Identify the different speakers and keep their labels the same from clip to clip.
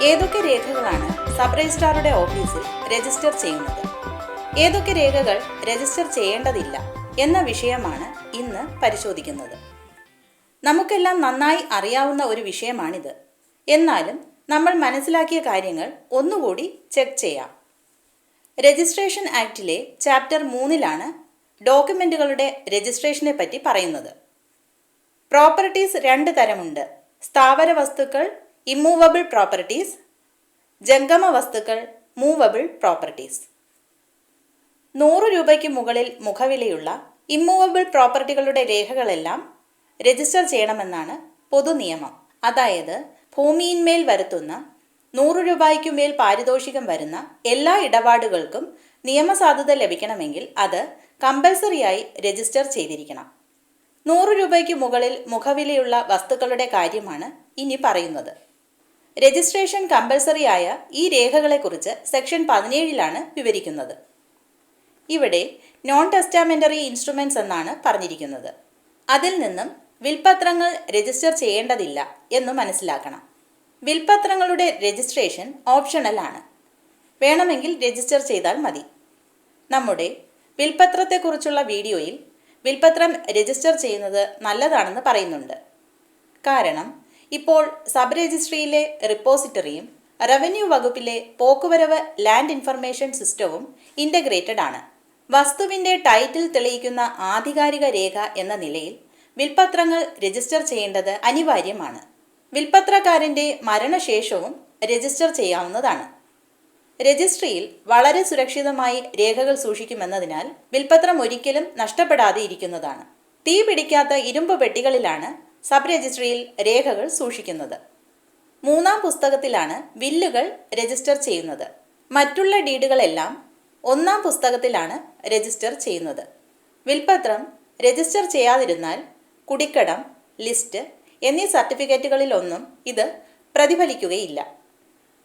Speaker 1: ഏതൊക്കെ രേഖകളാണ് സബ് രജിസ്ട്രാറുടെ ഓഫീസിൽ രജിസ്റ്റർ ചെയ്യുന്നത്? ഏതൊക്കെ രേഖകൾ രജിസ്റ്റർ ചെയ്യേണ്ടതില്ല എന്ന വിഷയമാണ് ഇന്ന് പരിശോധിക്കുന്നത്. നമുക്കെല്ലാം നന്നായി അറിയാവുന്ന ഒരു വിഷയമാണിത്. എന്നാലും നമ്മൾ മനസ്സിലാക്കിയ കാര്യങ്ങൾ ഒന്നുകൂടി ചെക്ക് ചെയ്യാം. രജിസ്ട്രേഷൻ ആക്ടിലെ ചാപ്റ്റർ 3 ഡോക്യുമെന്റുകളുടെ രജിസ്ട്രേഷനെ പറ്റി പറയുന്നത്. പ്രോപ്പർട്ടീസ് 2 തരമുണ്ട്: സ്ഥാവര വസ്തുക്കൾ ഇമ്മൂവബിൾ പ്രോപ്പർട്ടീസ്, ജംഗമ വസ്തുക്കൾ മൂവബിൾ പ്രോപ്പർട്ടീസ്. 100 രൂപയ്ക്ക് മുകളിൽ മുഖവിലയുള്ള ഇമ്മൂവബിൾ പ്രോപ്പർട്ടികളുടെ രേഖകളെല്ലാം രജിസ്റ്റർ ചെയ്യണമെന്നാണ് പൊതു നിയമം. അതായത് ഭൂമിയിന്മേൽ വരുത്തുന്ന 100 രൂപയ്ക്കുമേൽ പാരിതോഷികം വരുന്ന എല്ലാ ഇടപാടുകൾക്കും നിയമസാധുത ലഭിക്കണമെങ്കിൽ അത് കമ്പൽസറിയായി രജിസ്റ്റർ ചെയ്തിരിക്കണം. 100 രൂപയ്ക്ക് മുകളിൽ മുഖവിലയുള്ള വസ്തുക്കളുടെ കാര്യമാണ് ഇനി പറയുന്നത്. രജിസ്ട്രേഷൻ കമ്പൽസറി ആയ ഈ രേഖകളെക്കുറിച്ച് സെക്ഷൻ 17 വിവരിക്കുന്നത്. ഇവിടെ നോൺ ടെസ്റ്റാമെന്ററി ഇൻസ്ട്രുമെന്റ്സ് എന്നാണ് പറഞ്ഞിരിക്കുന്നത്. അതിൽ നിന്നും വിൽപത്രങ്ങൾ രജിസ്റ്റർ ചെയ്യേണ്ടതില്ല എന്ന് മനസ്സിലാക്കണം. വിൽപത്രങ്ങളുടെ രജിസ്ട്രേഷൻ ഓപ്ഷണൽ ആണ്. വേണമെങ്കിൽ രജിസ്റ്റർ ചെയ്താൽ മതി. നമ്മുടെ വിൽപത്രത്തെക്കുറിച്ചുള്ള വീഡിയോയിൽ വിൽപത്രം രജിസ്റ്റർ ചെയ്യുന്നത് നല്ലതാണെന്ന് പറയുന്നുണ്ട്. കാരണം ഇപ്പോൾ സബ് രജിസ്ട്രിയിലെ റിപ്പോസിറ്ററിയും റവന്യൂ വകുപ്പിലെ പോക്കുവരവ് ലാൻഡ് ഇൻഫർമേഷൻ സിസ്റ്റവും ഇൻ്റഗ്രേറ്റഡ് ആണ്. വസ്തുവിൻ്റെ ടൈറ്റിൽ തെളിയിക്കുന്ന ആധികാരിക രേഖ എന്ന നിലയിൽ വിൽപത്രങ്ങൾ രജിസ്റ്റർ ചെയ്യേണ്ടത് അനിവാര്യമാണ്. വിൽപത്രക്കാരൻ്റെ മരണശേഷവും രജിസ്റ്റർ ചെയ്യാവുന്നതാണ്. രജിസ്ട്രിയിൽ വളരെ സുരക്ഷിതമായി രേഖകൾ സൂക്ഷിക്കുമെന്നതിനാൽ വിൽപത്രം ഒരിക്കലും നഷ്ടപ്പെടാതെ ഇരിക്കുന്നതാണ്. തീ പിടിക്കാത്ത ഇരുമ്പ് പെട്ടികളിലാണ് സബ് രജിസ്ട്രിയിൽ രേഖകൾ സൂക്ഷിക്കുന്നത്. 3-ാം പുസ്തകത്തിലാണ് വില്ലുകൾ രജിസ്റ്റർ ചെയ്യുന്നത്. മറ്റുള്ള ഡീഡുകളെല്ലാം 1-ാം പുസ്തകത്തിലാണ് രജിസ്റ്റർ ചെയ്യുന്നത്. വിൽപത്രം രജിസ്റ്റർ ചെയ്യാതിരുന്നാൽ കുടിക്കടം, ലിസ്റ്റ് എന്നീ സർട്ടിഫിക്കറ്റുകളിലൊന്നും ഇത് പ്രതിഫലിക്കുകയില്ല.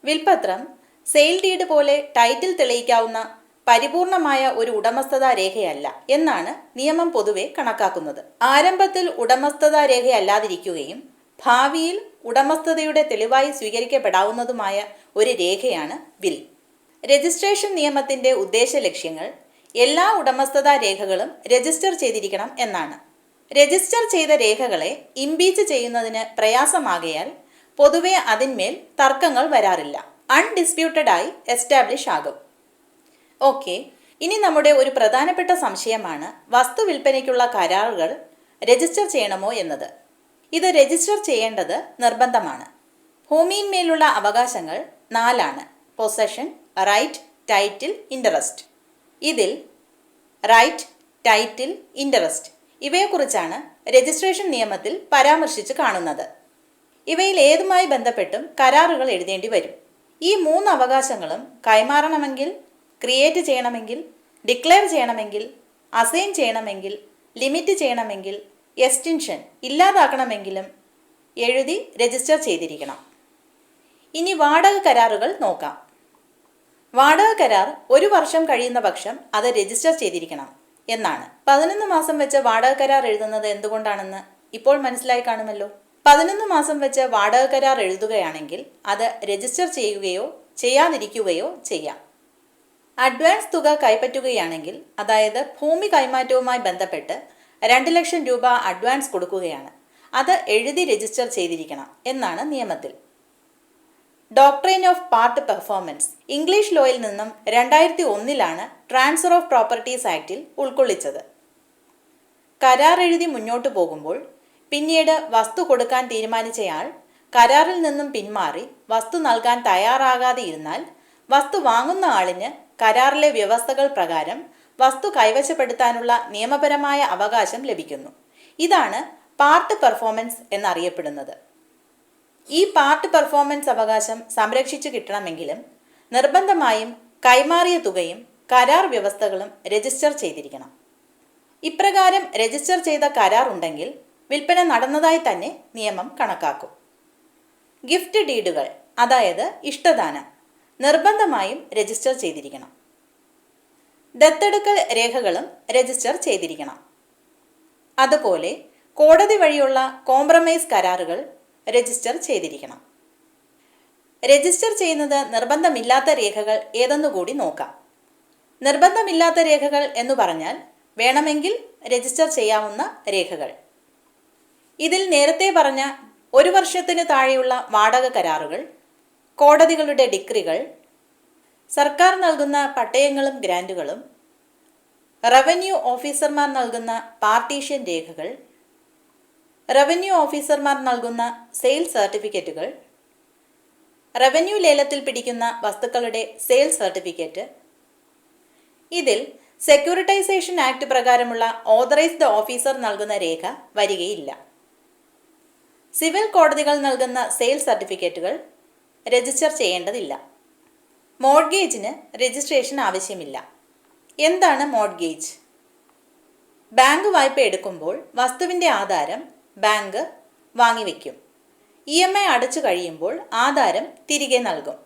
Speaker 1: വിൽപത്രം സെയിൽ ഡീഡ് പോലെ ടൈറ്റിൽ തെളിയിക്കാവുന്ന പരിപൂർണമായ ഒരു ഉടമസ്ഥതാ രേഖയല്ല എന്നാണ് നിയമം പൊതുവെ കണക്കാക്കുന്നത്. ആരംഭത്തിൽ ഉടമസ്ഥതാ രേഖയല്ലാതിരിക്കുകയും ഭാവിയിൽ ഉടമസ്ഥതയുടെ തെളിവായി സ്വീകരിക്കപ്പെടാവുന്നതുമായ ഒരു രേഖയാണ് വിൽ. രജിസ്ട്രേഷൻ നിയമത്തിന്റെ ഉദ്ദേശ ലക്ഷ്യങ്ങൾ എല്ലാ ഉടമസ്ഥതാ രേഖകളും രജിസ്റ്റർ ചെയ്തിരിക്കണം എന്നാണ്. രജിസ്റ്റർ ചെയ്ത രേഖകളെ ഇംപീച്ച് ചെയ്യുന്നതിന് പ്രയാസമാകയാൽ പൊതുവെ അതിന്മേൽ തർക്കങ്ങൾ വരാറില്ല. അൺഡിസ്പ്യൂട്ടഡ് ആയി എസ്റ്റാബ്ലിഷ് ആകും. ഓക്കെ, ഇനി നമ്മുടെ ഒരു പ്രധാനപ്പെട്ട സംശയമാണ് വസ്തു വിൽപ്പനയ്ക്കുള്ള കരാറുകൾ രജിസ്റ്റർ ചെയ്യണമോ എന്നത്. ഇത് രജിസ്റ്റർ ചെയ്യേണ്ടത് നിർബന്ധമാണ്. ഭൂമിയിന്മേലുള്ള അവകാശങ്ങൾ 4: പൊസഷൻ, റൈറ്റ്, ടൈറ്റിൽ, ഇൻട്രസ്റ്റ്. ഇതിൽ റൈറ്റ്, ടൈറ്റിൽ, ഇൻട്രസ്റ്റ് ഇവയെക്കുറിച്ചാണ് രജിസ്ട്രേഷൻ നിയമത്തിൽ പരാമർശിച്ച് കാണുന്നത്. ഇവയിൽ ഏതുമായി ബന്ധപ്പെട്ടും കരാറുകൾ എഴുതേണ്ടി വരും. ഈ 3 അവകാശങ്ങളും കൈമാറണമെങ്കിൽ, ക്രിയേറ്റ് ചെയ്യണമെങ്കിൽ, ഡിക്ലെയർ ചെയ്യണമെങ്കിൽ, അസൈൻ ചെയ്യണമെങ്കിൽ, ലിമിറ്റ് ചെയ്യണമെങ്കിൽ, എക്സ്റ്റൻഷൻ ഇല്ലാതാക്കണമെങ്കിലും എഴുതി രജിസ്റ്റർ ചെയ്തിരിക്കണം. ഇനി വാടക കരാറുകൾ നോക്കാം. വാടക കരാർ 1 വർഷം കഴിയുന്ന പക്ഷം അത് രജിസ്റ്റർ ചെയ്തിരിക്കണം എന്നാണ്. 11 മാസം വെച്ച് വാടക കരാർ എഴുതുന്നത് എന്തുകൊണ്ടാണെന്ന് ഇപ്പോൾ മനസ്സിലായി കാണുമല്ലോ. 11 മാസം വെച്ച് വാടക കരാർ എഴുതുകയാണെങ്കിൽ അത് രജിസ്റ്റർ ചെയ്യുകയോ ചെയ്യാതിരിക്കുകയോ ചെയ്യാം. അഡ്വാൻസ് തുക കൈപ്പറ്റുകയാണെങ്കിൽ, അതായത് ഭൂമി കൈമാറ്റവുമായി ബന്ധപ്പെട്ട് 2 ലക്ഷം രൂപ അഡ്വാൻസ് കൊടുക്കുകയാണ്, അത് എഴുതി രജിസ്റ്റർ ചെയ്തിരിക്കണം എന്നാണ് നിയമത്തിൽ. Doctrine of part performance English ലോയിൽ നിന്നും 2001 ട്രാൻസ്ഫർ ഓഫ് പ്രോപ്പർട്ടീസ് ആക്ടിൽ ഉൾക്കൊള്ളിച്ചത്. കരാർ എഴുതി മുന്നോട്ടു പോകുമ്പോൾ പിന്നീട് വസ്തു കൊടുക്കാൻ തീരുമാനിച്ചയാൾ കരാറിൽ നിന്നും പിന്മാറി വസ്തു നൽകാൻ തയ്യാറാകാതെ ഇരുന്നാൽ വസ്തു വാങ്ങുന്ന ആളിന് കരാറിലെ വ്യവസ്ഥകൾ പ്രകാരം വസ്തു കൈവശപ്പെടുത്താനുള്ള നിയമപരമായ അവകാശം ലഭിക്കുന്നു. ഇതാണ് പാർട്ട് പെർഫോമൻസ് എന്നറിയപ്പെടുന്നത്. ഈ പാർട്ട് പെർഫോമൻസ് അവകാശം സംരക്ഷിച്ചു കിട്ടണമെങ്കിലും നിർബന്ധമായും കൈമാറിയ തുകയും കരാർ വ്യവസ്ഥകളും രജിസ്റ്റർ ചെയ്തിരിക്കണം. ഇപ്രകാരം രജിസ്റ്റർ ചെയ്ത കരാർ ഉണ്ടെങ്കിൽ വിൽപ്പന നടന്നതായി തന്നെ നിയമം കണക്കാക്കും. ഗിഫ്റ്റ് ഡീഡുകൾ, അതായത് ഇഷ്ടദാനം, നിർബന്ധമായും രജിസ്റ്റർ ചെയ്തിരിക്കണം. ദത്തെടുക്കൽ രേഖകളും രജിസ്റ്റർ ചെയ്തിരിക്കണം. അതുപോലെ കോടതി വഴിയുള്ള കോംപ്രമൈസ് കരാറുകൾ രജിസ്റ്റർ ചെയ്തിരിക്കണം. രജിസ്റ്റർ ചെയ്യുന്നത് നിർബന്ധമില്ലാത്ത രേഖകൾ ഏതെന്നുകൂടി നോക്കാം. നിർബന്ധമില്ലാത്ത രേഖകൾ എന്ന് പറഞ്ഞാൽ വേണമെങ്കിൽ രജിസ്റ്റർ ചെയ്യാവുന്ന രേഖകൾ. ഇതിൽ നേരത്തെ പറഞ്ഞ 1 വർഷത്തിന് താഴെയുള്ള വാടക കരാറുകൾ, കോടതികളുടെ ഡിക്രികൾ, സർക്കാർ നൽകുന്ന പട്ടയങ്ങളും ഗ്രാൻറ്റുകളും, റവന്യൂ ഓഫീസർമാർ നൽകുന്ന പാർട്ടീഷൻ രേഖകൾ, റവന്യൂ ഓഫീസർമാർ നൽകുന്ന സെയിൽസ് സർട്ടിഫിക്കറ്റുകൾ, റവന്യൂ ലേലത്തിൽ പിടിക്കുന്ന വസ്തുക്കളുടെ സെയിൽസ് സർട്ടിഫിക്കറ്റ്. ഇതിൽ സെക്യൂരിറ്റൈസേഷൻ ആക്ട് പ്രകാരമുള്ള ഓതറൈസ്ഡ് ഓഫീസർ നൽകുന്ന രേഖ വരികയില്ല. സിവിൽ കോടതികൾ നൽകുന്ന സെയിൽസ് സർട്ടിഫിക്കറ്റുകൾ രജിസ്റ്റർ ചെയ്യേണ്ടതില്ല. മോർഗേജിന് രജിസ്ട്രേഷൻ ആവശ്യമില്ല. എന്താണ് മോർഗേജ്? ബാങ്ക് വായ്പ എടുക്കുമ്പോൾ വസ്തുവിൻ്റെ ആധാരം ബാങ്ക് വാങ്ങിവെക്കും. EMI അടച്ചു കഴിയുമ്പോൾ ആധാരം തിരികെ നൽകും.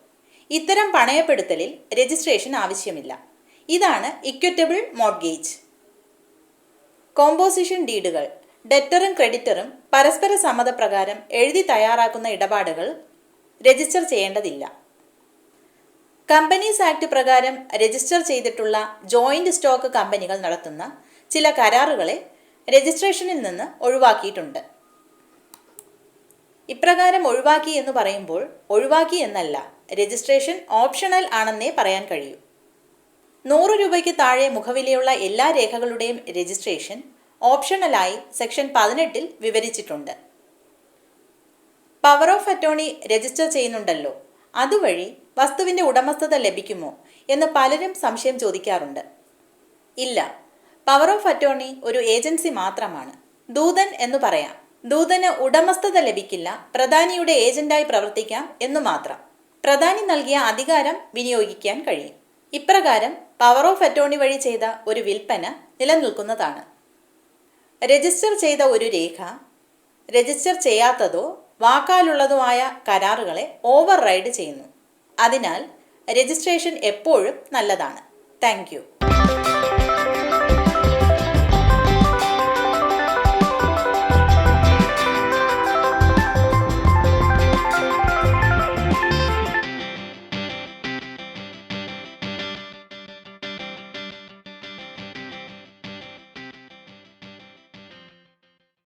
Speaker 1: ഇത്തരം പണയപ്പെടുത്തലിൽ രജിസ്ട്രേഷൻ ആവശ്യമില്ല. ഇതാണ് ഇക്വിറ്റബിൾ മോർഗേജ്. കോമ്പോസിഷൻ ഡീഡുകൾ ഡെറ്ററും ക്രെഡിറ്ററും പരസ്പര സമ്മതപ്രകാരം എഴുതി തയ്യാറാക്കുന്ന ഇടപാടുകൾ രജിസ്റ്റർ ചെയ്യേണ്ടതില്ല. കമ്പനീസ് ആക്ട് പ്രകാരം രജിസ്റ്റർ ചെയ്തിട്ടുള്ള ജോയിന്റ് സ്റ്റോക്ക് കമ്പനികൾ നടത്തുന്ന ചില കരാറുകളെ രജിസ്ട്രേഷനിൽ നിന്ന് ഒഴിവാക്കിയിട്ടുണ്ട്. ഇപ്രകാരം ഒഴിവാക്കി എന്ന് പറയുമ്പോൾ ഒഴിവാക്കി എന്നല്ല, രജിസ്ട്രേഷൻ ഓപ്ഷണൽ ആണെന്നേ പറയാൻ കഴിയൂ. 100 രൂപയ്ക്ക് താഴെ മുഖവിലയുള്ള എല്ലാ രേഖകളുടെയും രജിസ്ട്രേഷൻ ഓപ്ഷണലായി സെക്ഷൻ 18 വിവരിച്ചിട്ടുണ്ട്. പവർ ഓഫ് അറ്റോർണി രജിസ്റ്റർ ചെയ്യുന്നുണ്ടല്ലോ, അതുവഴി വസ്തുവിൻ്റെ ഉടമസ്ഥത ലഭിക്കുമോ എന്ന് പലരും സംശയം ചോദിക്കാറുണ്ട്. ഇല്ല, പവർ ഓഫ് അറ്റോർണി ഒരു ഏജൻസി മാത്രമാണ്. ദൂതൻ എന്ന് പറയാം. ദൂതന് ഉടമസ്ഥത ലഭിക്കില്ല, പ്രധാനിയുടെ ഏജന്റായി പ്രവർത്തിക്കാം എന്നു മാത്രം. പ്രധാനി നൽകിയ അധികാരം വിനിയോഗിക്കാൻ കഴിയും. ഇപ്രകാരം പവർ ഓഫ് അറ്റോർണി വഴി ചെയ്ത ഒരു വിൽപ്പന നിലനിൽക്കുന്നതാണ്. രജിസ്റ്റർ ചെയ്ത ഒരു രേഖ രജിസ്റ്റർ ചെയ്യാത്തതോ വാക്കാലുള്ളതോ ആയ കരാറുകളെ ഓവർ റൈഡ് ചെയ്യുന്നു. അതിനാൽ രജിസ്ട്രേഷൻ എപ്പോഴും നല്ലതാണ്. Thank you.